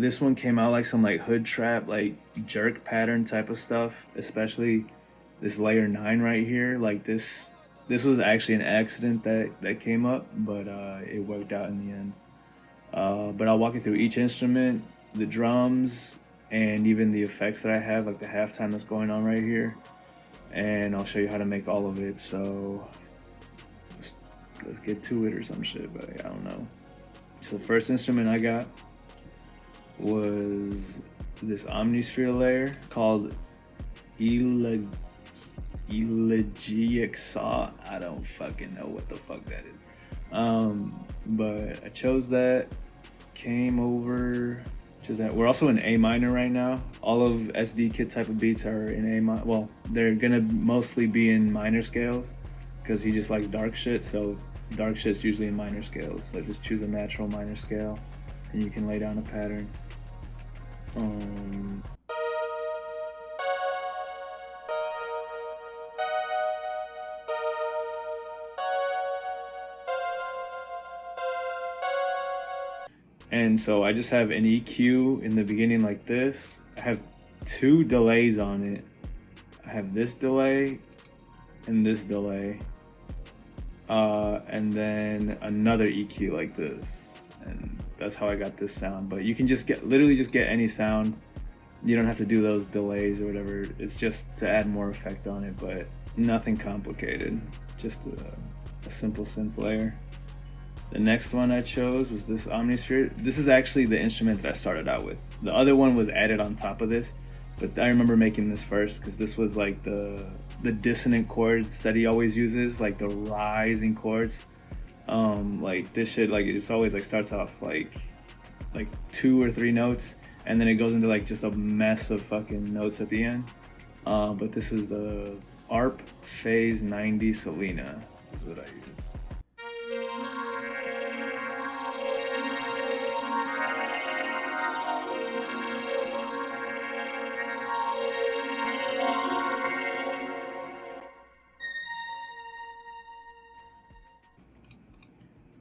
this one came out like some like hood trap, like jerk pattern type of stuff, especially this layer 9 right here. Like this was actually an accident that came up, but it worked out in the end. But I'll walk you through each instrument, the drums, and even the effects that I have, like the halftime that's going on right here. And I'll show you how to make all of it. So let's get to it or some shit, but I don't know. So the first instrument I got was this omnisphere layer called Elegiac Saw. I don't fucking know what the fuck that is. But I chose that, came over, that. We're also in A minor right now. All of Esdeekid type of beats are in A minor. Well, they're gonna mostly be in minor scales because he just likes dark shit. So dark shit's usually in minor scales. So just choose a natural minor scale, and you can lay down a pattern. And so I just have an EQ in the beginning like this. I have 2 delays on it. I have this delay and this delay. And then another EQ like this. And that's how I got this sound. But you can just literally just get any sound. You don't have to do those delays or whatever. It's just to add more effect on it, but nothing complicated. Just a simple synth layer. The next one I chose was this Omnisphere. This is actually the instrument that I started out with. The other one was added on top of this, but I remember making this first because this was like the dissonant chords that he always uses, like the rising chords. Like this shit, like it's always like starts off like 2 or 3 notes, and then it goes into like just a mess of fucking notes at the end. But this is the ARP Phase 90 Selena is what I use.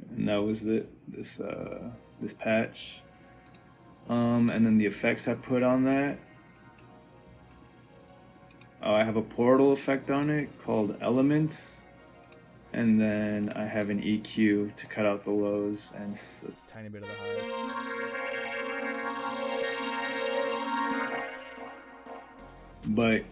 And that was this patch. And then the effects I put on that. I have a portal effect on it called Elements. And then I have an EQ to cut out the lows and a tiny bit of the highs. But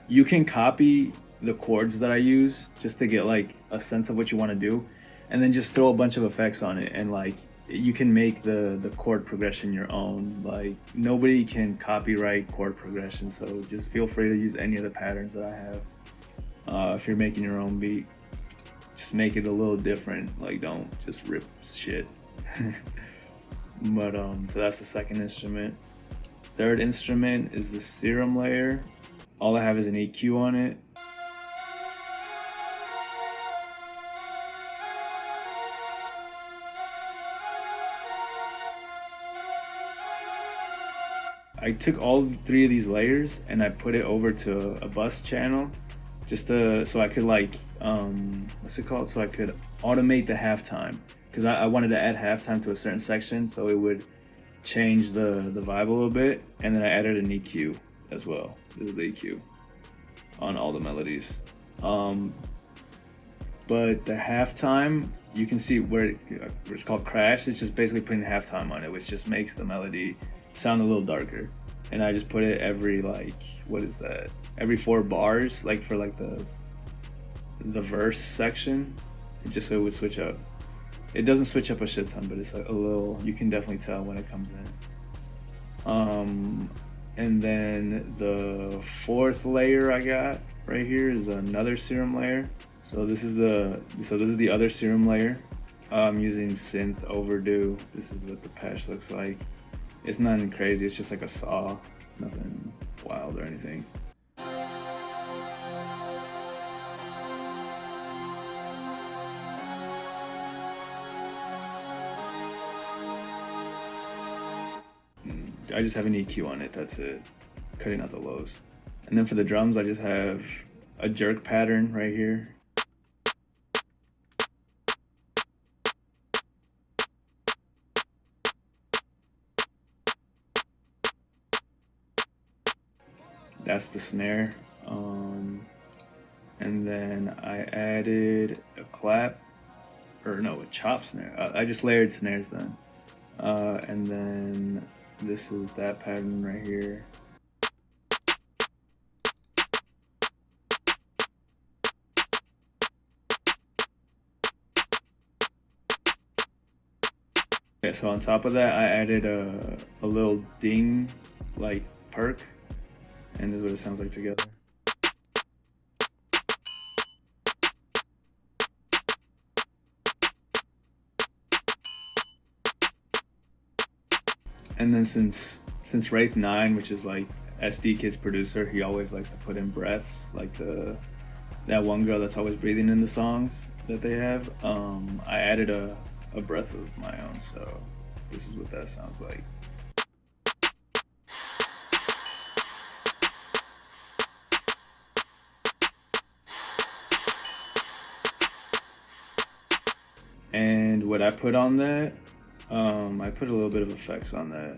you can copy the chords that I use just to get like a sense of what you want to do, and then just throw a bunch of effects on it, and like you can make the chord progression your own. Like nobody can copyright chord progression, so just feel free to use any of the patterns that I have. If you're making your own beat, just make it a little different. Like don't just rip shit. But so that's the second instrument. Third instrument is the Serum layer. All I have is an EQ on it. I took all 3 of these layers and I put it over to a bus channel just so I could like what's it called? So I could automate the halftime, because I wanted to add halftime to a certain section so it would change the vibe a little bit, and then I added an EQ as well. This is the EQ on all the melodies. But the halftime, you can see where it's called crash. It's just basically putting halftime on it, which just makes the melody sound a little darker. And I just put it every like, what is that? Every 4 bars, like for like the verse section, just so it would switch up. It doesn't switch up a shit ton, but it's like a little, you can definitely tell when it comes in. And then the 4th layer I got right here is another Serum layer. So this is the other Serum layer. I'm using synth overdue. This is what the patch looks like. It's nothing crazy, it's just like a saw. It's nothing wild or anything. I just have an EQ on it, that's it. Cutting out the lows. And then for the drums, I just have a jerk pattern right here. that's the snare. And then I added a clap, or no, a chop snare. I just layered snares then. And then this is that pattern right here. Okay, so on top of that, I added a little ding, like perk, and this is what it sounds like together. And then since Wraith 9, which is like Esdeekid's producer, he always likes to put in breaths, like that one girl that's always breathing in the songs that they have. I added a breath of my own, so this is what that sounds like. And what I put on that, I put a little bit of effects on that.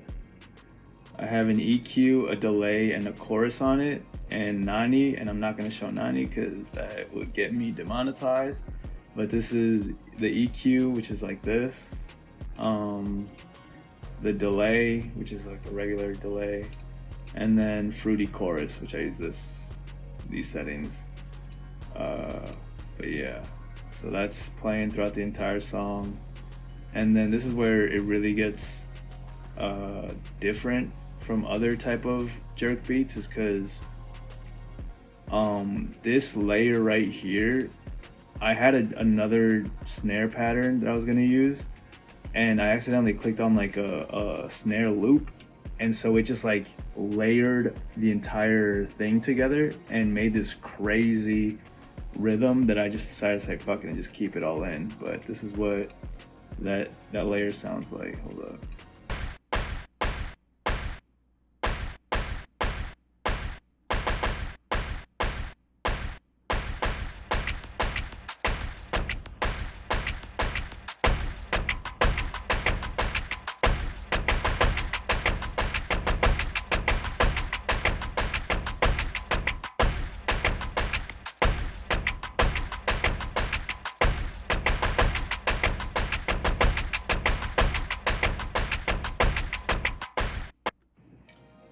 I have an EQ, a delay, and a chorus on it, and Nani, and I'm not going to show Nani because that would get me demonetized. But this is the EQ, which is like this. The delay, which is like a regular delay, and then fruity chorus, which I use these settings. But yeah, so that's playing throughout the entire song. And then this is where it really gets different from other type of jerk beats, is because this layer right here, I had another snare pattern that I was gonna use, and I accidentally clicked on like a snare loop, and so it just like layered the entire thing together and made this crazy rhythm that I just decided to say fuck it and just keep it all in. But this is what that layer sounds like. Hold up.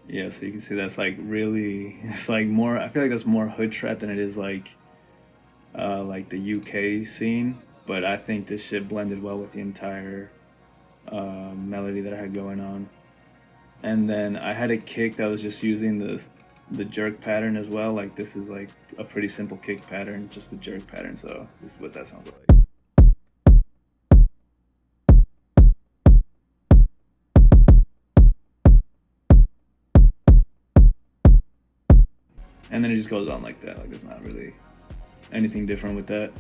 Yeah, so you can see that's like really, it's like more, I feel like that's more hood trap than it is like the UK scene, but I think this shit blended well with the entire melody that I had going on. And then I had a kick that was just using the jerk pattern as well. Like this is like a pretty simple kick pattern, just the jerk pattern, so this is what that sounds like. And then it just goes on like that. Like there's not really anything different with that.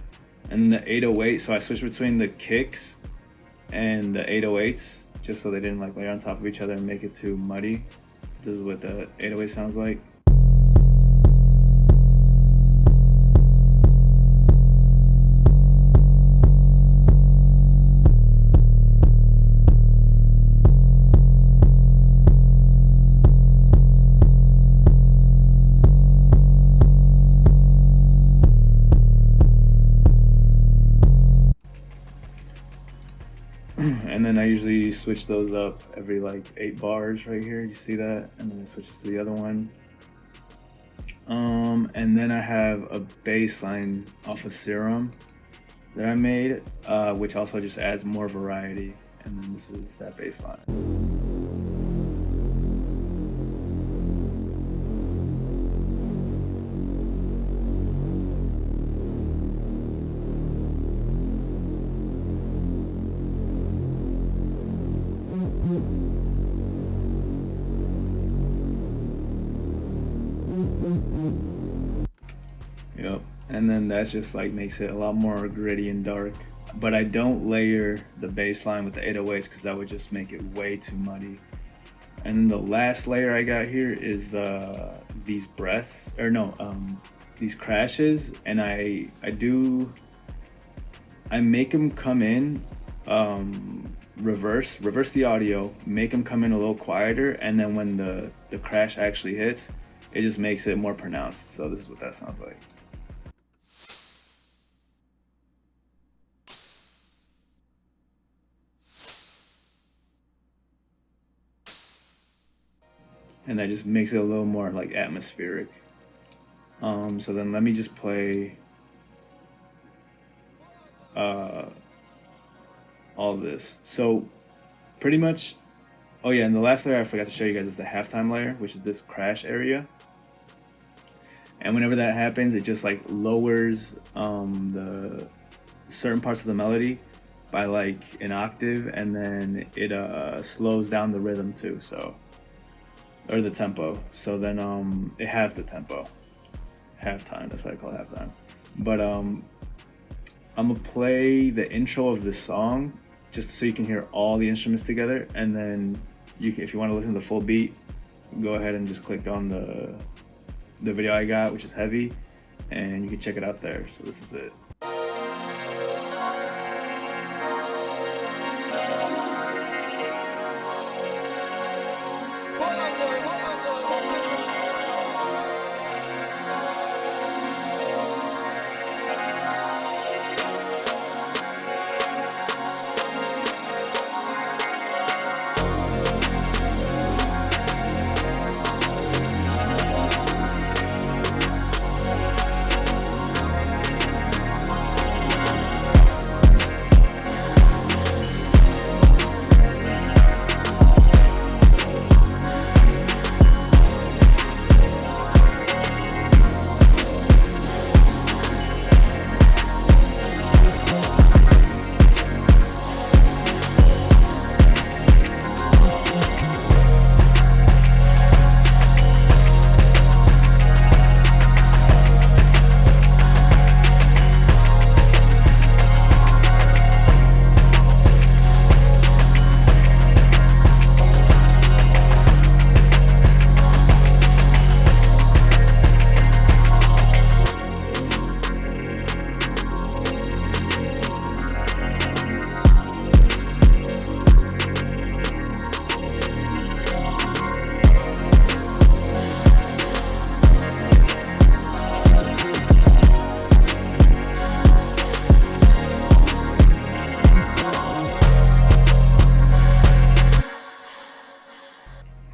And then the 808, so I switched between the kicks and the 808s just so they didn't like layer on top of each other and make it too muddy. This is what the 808 sounds like. And then I usually switch those up every like 8 bars right here. You see that? And then it switches to the other one. And then I have a bass line off of Serum that I made, which also just adds more variety. And then this is that bass line. Yep, and then that just like makes it a lot more gritty and dark. But I don't layer the bass line with the 808s because that would just make it way too muddy. And then the last layer I got here is these breaths, or no, these crashes, and I make them come in, reverse the audio, make them come in a little quieter, and then when the crash actually hits, it just makes it more pronounced. So this is what that sounds like. And that just makes it a little more like atmospheric. So then let me just play all this. So pretty much, oh yeah, and the last layer I forgot to show you guys is the halftime layer, which is this crash area. And whenever that happens, it just like lowers the certain parts of the melody by like an octave, and then it slows down the rhythm too. So, or the tempo. So then it has the tempo. Halftime, that's what I call halftime. But I'm gonna play the intro of this song just so you can hear all the instruments together, and then you can, if you want to listen to the full beat, go ahead and just click on the video I got, which is heavy, and you can check it out there. So this is it.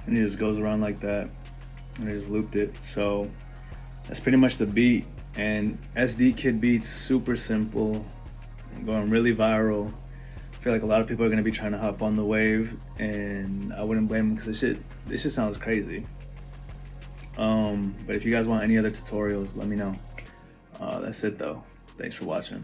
And it just goes around like that, and I just looped it. So that's pretty much the beat. And Esdeekid beats, super simple, going really viral. I feel like a lot of people are gonna be trying to hop on the wave, and I wouldn't blame them because this shit sounds crazy. But if you guys want any other tutorials, let me know. That's it though. Thanks for watching.